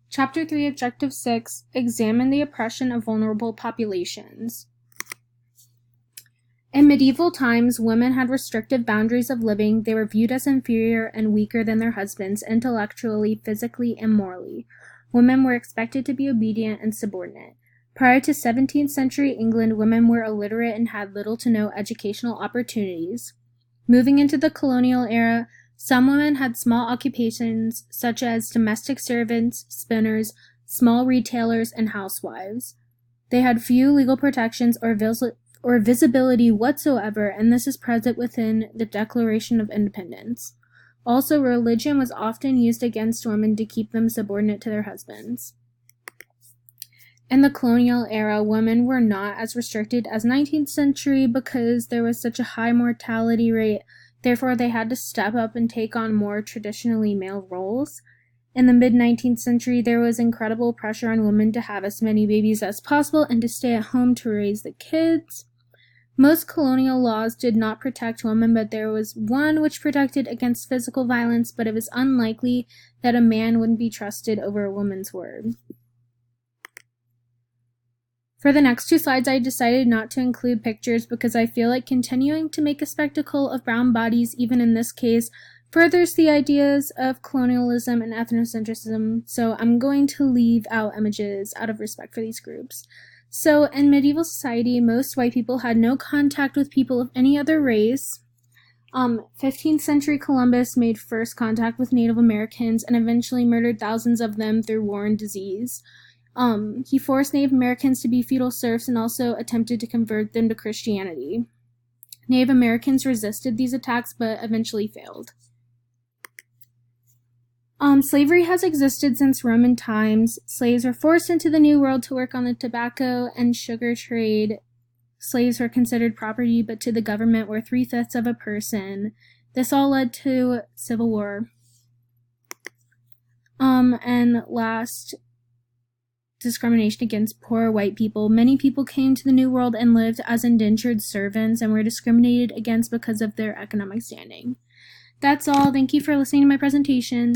Chapter 3, Objective 6, Examine the Oppression of Vulnerable Populations. In medieval times, women had restrictive boundaries of living. They were viewed as inferior and weaker than their husbands, intellectually, physically, and morally. Women were expected to be obedient and subordinate. Prior to 17th century England, women were illiterate and had little to no educational opportunities. Moving into the colonial era, some women had small occupations such as domestic servants, spinners, small retailers, and housewives. They had few legal protections or visibility whatsoever, and this is present within the Declaration of Independence. Also, religion was often used against women to keep them subordinate to their husbands. In the colonial era, women were not as restricted as 19th century because there was such a high mortality rate. Therefore, they had to step up and take on more traditionally male roles. In the mid-19th century, there was incredible pressure on women to have as many babies as possible and to stay at home to raise the kids. Most colonial laws did not protect women, but there was one which protected against physical violence, but it was unlikely that a man wouldn't be trusted over a woman's word. For the next two slides, I decided not to include pictures because I feel like continuing to make a spectacle of brown bodies, even in this case, furthers the ideas of colonialism and ethnocentrism, so I'm going to leave out images out of respect for these groups. So, in medieval society, most white people had no contact with people of any other race. 15th century Columbus made first contact with Native Americans and eventually murdered thousands of them through war and disease. He forced Native Americans to be feudal serfs and also attempted to convert them to Christianity. Native Americans resisted these attacks but eventually failed. Slavery has existed since Roman times. Slaves were forced into the New World to work on the tobacco and sugar trade. Slaves were considered property, but to the government were 3/5 of a person. This all led to civil war. And last, discrimination against poor white people. Many people came to the New World and lived as indentured servants and were discriminated against because of their economic standing. That's all. Thank you for listening to my presentation.